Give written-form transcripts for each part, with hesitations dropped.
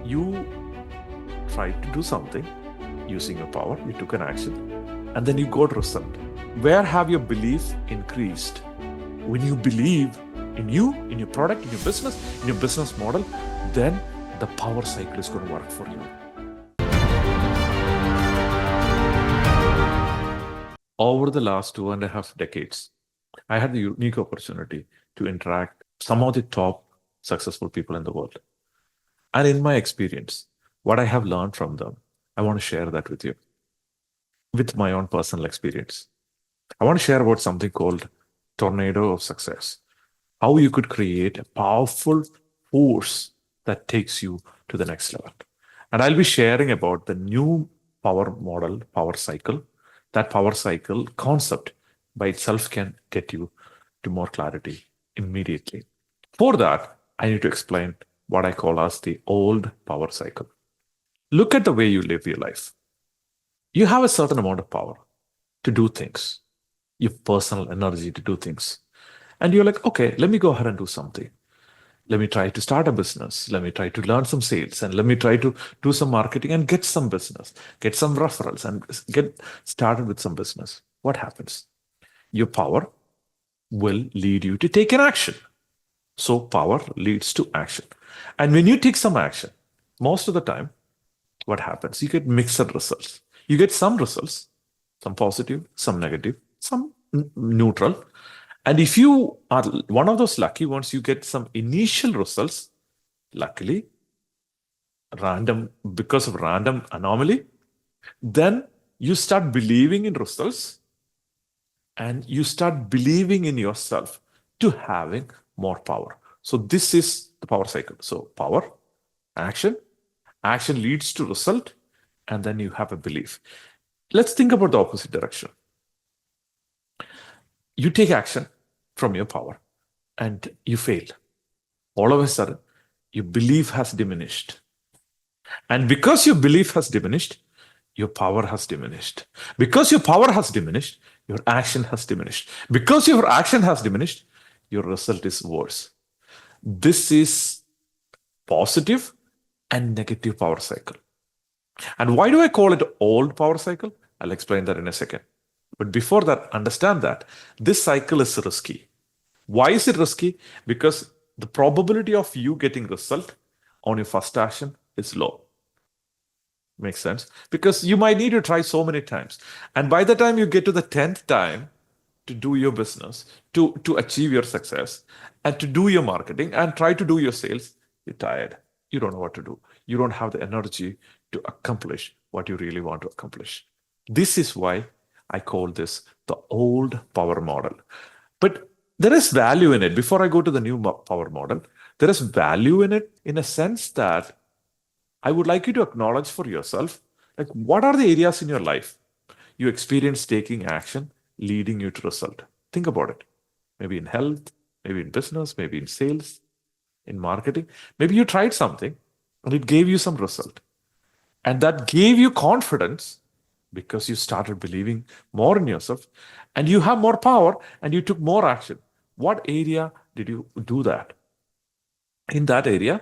You tried to do something using your power, you took an action, and then you got result. Where have your belief increased? When you believe in you, in your product, in your business model, then the power cycle is going to work for you. Over the last 2.5 decades, I had the unique opportunity to interact with some of the top successful people in the world. And in my experience, what I have learned from them, I want to share that with you with my own personal experience. I want to share about something called tornado of success, how you could create a powerful force that takes you to the next level. And I'll be sharing about the new power model, power cycle. That power cycle concept by itself can get you to more clarity immediately. For that, I need to explain what I call as the old power cycle. Look at the way you live your life. You have a certain amount of power to do things, your personal energy to do things. And you're like, okay, let me go ahead and do something. Let me try to start a business. Let me try to learn some sales and let me try to do some marketing and get some business, get some referrals and get started with some business. What happens? Your power will lead you to take an action. So power leads to action. And when you take some action, most of the time, what happens? You get mixed results. You get some results, some positive, some negative, some neutral. And if you are one of those lucky ones, you get some initial results, luckily, random, because of random anomaly, then you start believing in results and you start believing in yourself to having more power. So this is the power cycle. So power, action leads to result, and then you have a belief. Let's think about the opposite direction. You take action from your power and you fail. All of a sudden, your belief has diminished. And because your belief has diminished, your power has diminished. Because your power has diminished, your action has diminished. Because your action has diminished, your result is worse. This is positive and negative power cycle. And why do I call it old power cycle? I'll explain that in a second. But before that, understand that this cycle is risky. Why is it risky? Because the probability of you getting result on your first action is low. Makes sense? Because you might need to try so many times. And by the time you get to the 10th time to do your business, to achieve your success, and to do your marketing and try to do your sales, you're tired. You don't know what to do. You don't have the energy to accomplish what you really want to accomplish. This is why I call this the old power model. But there is value in it. Before I go to the new power model, there is value in it in a sense that I would like you to acknowledge for yourself, like what are the areas in your life you experience taking action leading you to result? Think about it. Maybe in health, maybe in business, maybe in sales, in marketing. Maybe you tried something and it gave you some result. And that gave you confidence because you started believing more in yourself and you have more power and you took more action. What area did you do that? In that area,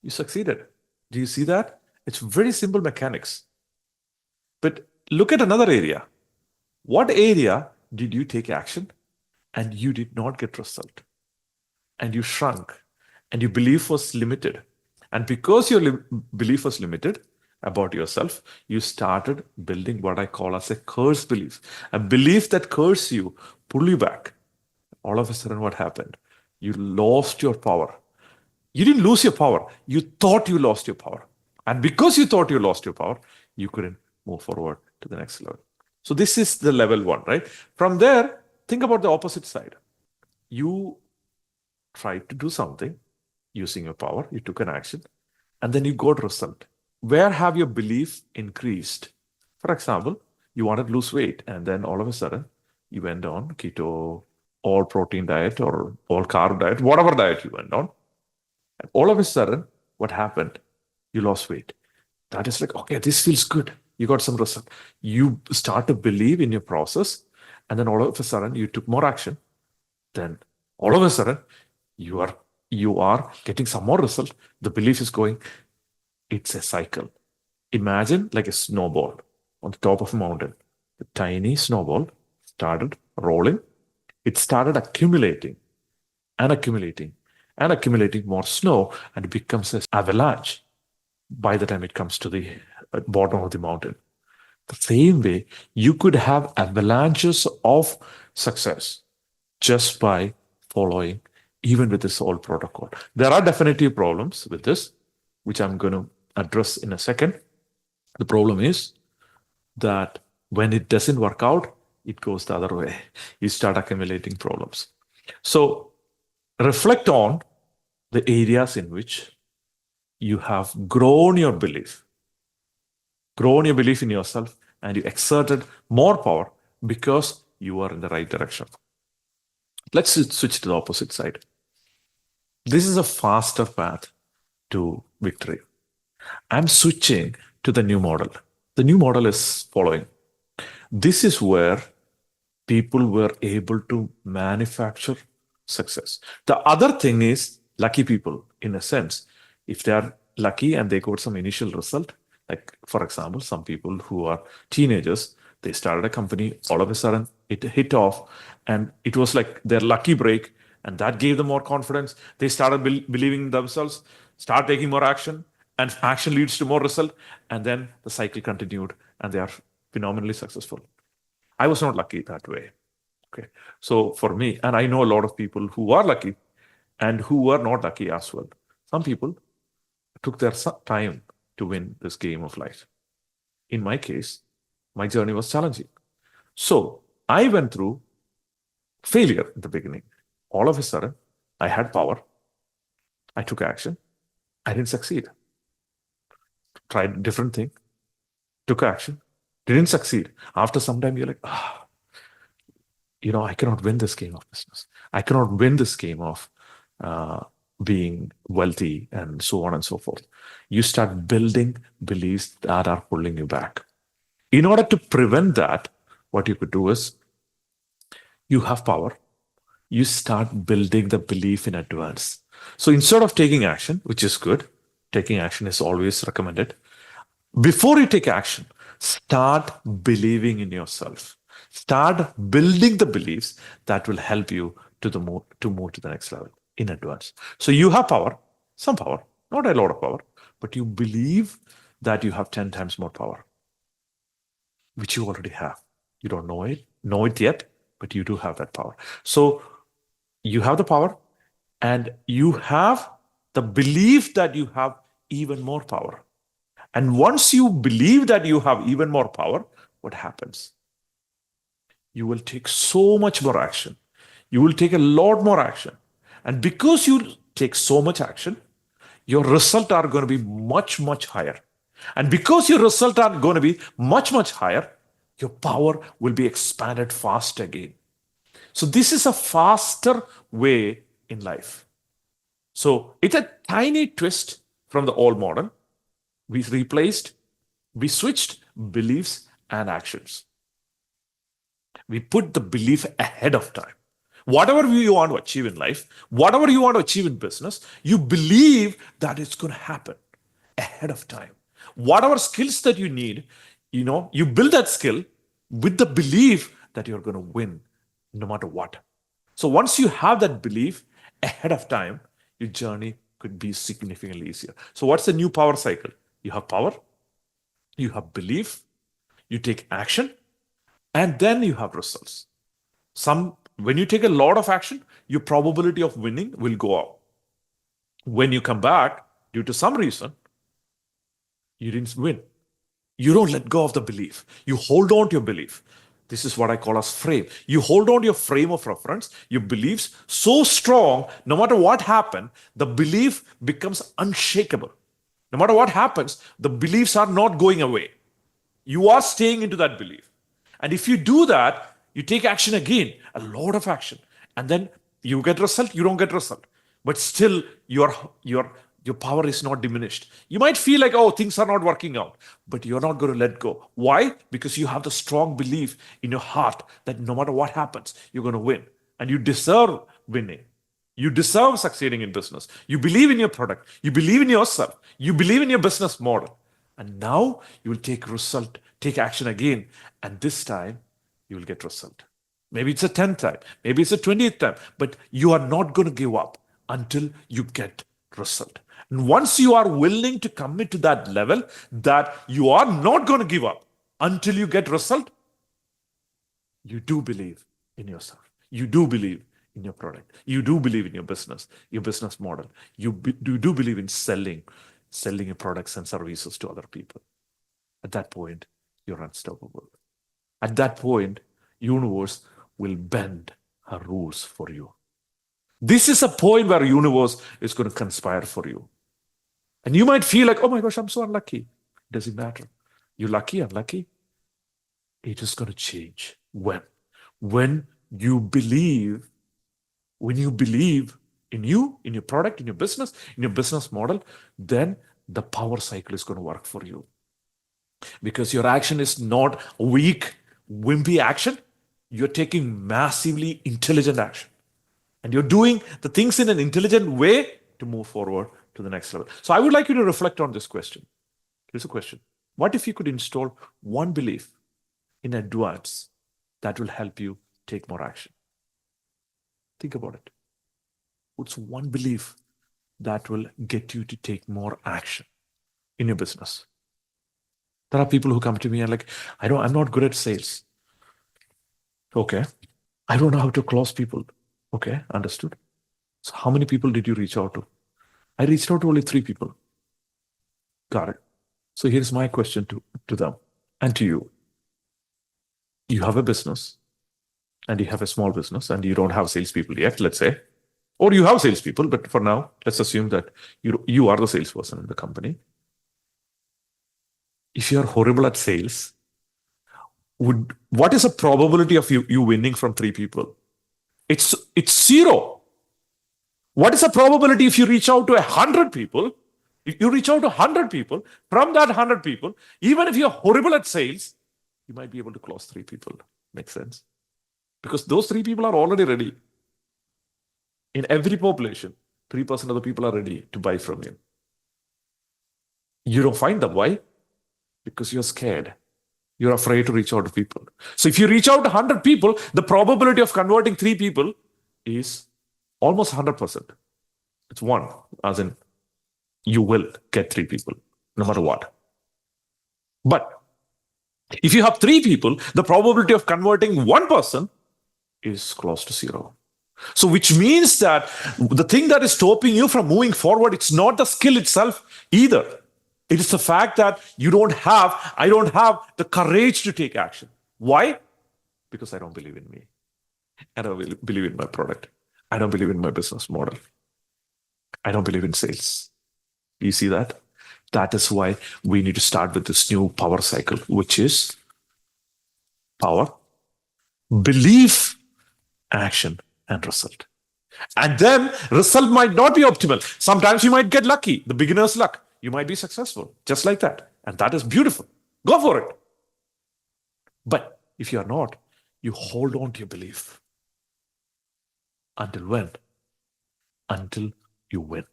you succeeded. Do you see that? It's very simple mechanics. But look at another area. What area did you take action and you did not get result? And you shrunk and your belief was limited. And because your belief was limited about yourself, you started building what I call as a curse belief. A belief that curses you, pull you back. All of a sudden, what happened? You lost your power. You didn't lose your power. You thought you lost your power. And because you thought you lost your power, you couldn't move forward to the next level. So this is the level one, right? From there, think about the opposite side. You tried to do something using your power. You took an action and then you got result. Where have your belief increased? For example, you wanted to lose weight and then all of a sudden you went on keto, all protein diet or all carb diet, whatever diet you went on. And all of a sudden, what happened? You lost weight. That is like, okay, this feels good. You got some result. You start to believe in your process. And then all of a sudden, you took more action. Then all of a sudden, you are getting some more result. The belief is going, It's a cycle. Imagine like a snowball on the top of a mountain. The tiny snowball started rolling. It started accumulating and accumulating and accumulating more snow, and it becomes an avalanche by the time it comes to the bottom of the mountain. The same way, you could have avalanches of success just by following, even with this old protocol. There are definitive problems with this, which I'm going to address in a second. The problem is that when it doesn't work out, it goes the other way. You start accumulating problems. So reflect on the areas in which you have grown your belief in yourself, and you exerted more power because you are in the right direction. Let's switch to the opposite side. This is a faster path to victory. I'm switching to the new model. The new model is following. This is where people were able to manufacture success. The other thing is lucky people, in a sense. If they are lucky and they got some initial result, like for example, some people who are teenagers, they started a company, all of a sudden it hit off, and it was like their lucky break, and that gave them more confidence. They started believing in themselves, start taking more action, and action leads to more result, and then the cycle continued, and they are phenomenally successful. I was not lucky that way. Okay. So for me, and I know a lot of people who are lucky and who were not lucky as well. Some people took their time to win this game of life. In my case, my journey was challenging. So I went through failure at the beginning. All of a sudden, I had power. I took action. I didn't succeed. Tried a different thing, took action, didn't succeed. After some time, you're like, I cannot win this game of business. I cannot win this game of being wealthy and so on and so forth. You start building beliefs that are pulling you back. In order to prevent that, what you could do is you have power. You start building the belief in advance. So instead of taking action, which is good, taking action is always recommended. Before you take action, start believing in yourself. Start building the beliefs that will help you to move to the next level in advance. So you have power, some power, not a lot of power, but you believe that you have 10 times more power, which you already have. You don't know it yet, but you do have that power. So you have the power, and you have the belief that you have even more power. And once you believe that you have even more power, what happens? You will take so much more action. You will take a lot more action. And because you take so much action, your results are going to be much, much higher. And because your results are going to be much, much higher, your power will be expanded fast again. So this is a faster way in life. So it's a tiny twist from the old model. We switched beliefs and actions. We put the belief ahead of time. Whatever you want to achieve in life, whatever you want to achieve in business, you believe that it's going to happen ahead of time. Whatever skills that you need, you build that skill with the belief that you're going to win no matter what. So once you have that belief ahead of time, your journey could be significantly easier. So what's the new power cycle? You have power, you have belief, you take action, and then you have results. When you take a lot of action, your probability of winning will go up. When you come back, due to some reason, you didn't win. You don't let go of the belief. You hold on to your belief. This is what I call as frame. You hold on to your frame of reference, your beliefs so strong, no matter what happens, the belief becomes unshakable. No matter what happens, the beliefs are not going away. You are staying into that belief. And if you do that, you take action again, a lot of action. And then you get result, you don't get result. But still, your power is not diminished. You might feel like, oh, things are not working out, but you're not going to let go. Why? Because you have the strong belief in your heart that no matter what happens, you're going to win. And you deserve winning. You deserve succeeding in business. You believe in your product. You believe in yourself. You believe in your business model. And now you will take action again. And this time you will get result. Maybe it's a 10th time. Maybe it's a 20th time. But you are not going to give up until you get result. And once you are willing to commit to that level that you are not going to give up until you get result, you do believe in yourself. You do believe in your product. You do believe in your business model. You do believe in selling your products and services to other people. At that point, you're unstoppable. At that point, universe will bend her rules for you. This is a point where universe is going to conspire for you. And you might feel like, oh my gosh, I'm so unlucky. Doesn't matter. You're lucky, unlucky. It is going to change. When? When you believe in you, in your product, in your business model, then the power cycle is going to work for you. Because your action is not weak, wimpy action. You're taking massively intelligent action. And you're doing the things in an intelligent way to move forward to the next level. So I would like you to reflect on this question. Here's a question. What if you could install one belief in advance that will help you take more action? Think about it. What's one belief that will get you to take more action in your business? There are people who come to me and like, I'm not good at sales. Okay. I don't know how to close people. Okay, understood. So how many people did you reach out to? I reached out to only 3 people. Got it. So here's my question to them and to you. You have a business and you have a small business and you don't have salespeople yet, let's say. Or you have salespeople, but for now, let's assume that you are the salesperson in the company. If you're horrible at sales, what is the probability of you winning from 3 people? It's 0. What is the probability if you reach out to 100 people? If you reach out to 100 people, from that 100 people, even if you're horrible at sales, you might be able to close 3 people. Makes sense? Because those 3 people are already ready. In every population, 3% of the people are ready to buy from you. You don't find them. Why? Because you're scared. You're afraid to reach out to people. So if you reach out to 100 people, the probability of converting 3 people is almost 100%. It's 1, as in you will get 3 people, no matter what. But if you have 3 people, the probability of converting 1 person is close to 0. So which means that the thing that is stopping you from moving forward, it's not the skill itself either. It is the fact that I don't have the courage to take action. Why? Because I don't believe in me. I don't believe in my product. I don't believe in my business model. I don't believe in sales. You see that? That is why we need to start with this new power cycle, which is power, belief, action, and result. And then result might not be optimal. Sometimes you might get lucky, the beginner's luck. You might be successful, just like that. And that is beautiful. Go for it. But if you are not, you hold on to your belief. Until when? Until you win.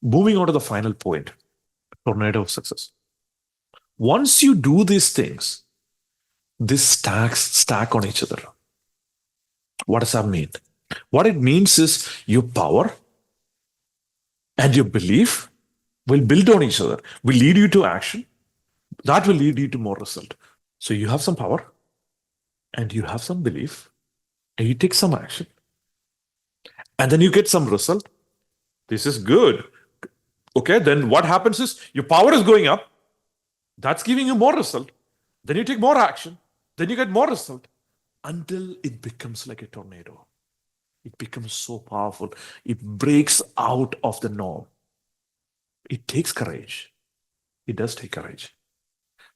Moving on to the final point, tornado of success. Once you do these things, these stack on each other. What does that mean? What it means is your power and your belief will build on each other, will lead you to action. That will lead you to more result. So you have some power and you have some belief and you take some action. And then you get some result. This is good. Okay, then what happens is your power is going up. That's giving you more result. Then you take more action. Then you get more result until it becomes like a tornado. It becomes so powerful. It breaks out of the norm. It takes courage. It does take courage.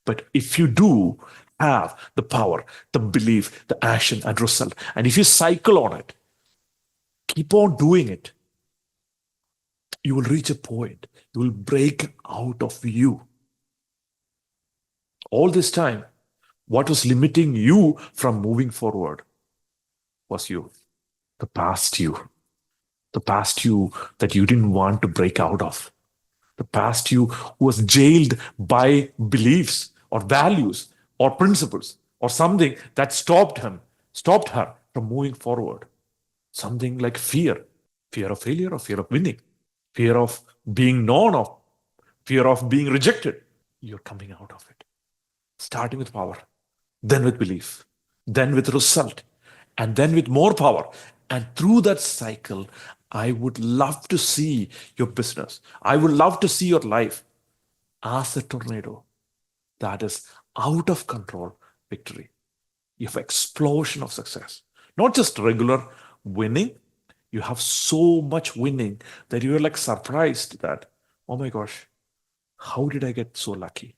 But if you do have the power, the belief, the action, and result, and if you cycle on it, keep on doing it, you will reach a point. You will break out of you. All this time, what was limiting you from moving forward was you, the past you, the past you that you didn't want to break out of, the past you who was jailed by beliefs or values or principles or something that stopped her from moving forward. Something like fear of failure or fear of winning, fear of being known of, fear of being rejected. You're coming out of it, starting with power, then with belief, then with result, and then with more power. And through that cycle, I would love to see your business. I would love to see your life as a tornado that is out of control victory. You have explosion of success, not just regular winning. You have so much winning that you're like surprised that, oh my gosh, how did I get so lucky?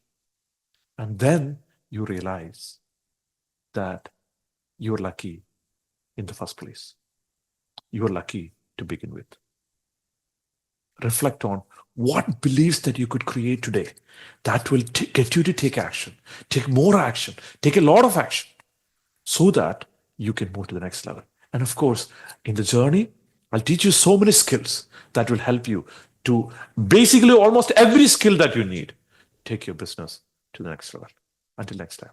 And then you realize that you're lucky in the first place. You're lucky to begin with. Reflect on what beliefs that you could create today that will get you to take action, take more action, take a lot of action so that you can move to the next level. And of course, in the journey, I'll teach you so many skills that will help you to basically almost every skill that you need. Take your business to the next level. Until next time.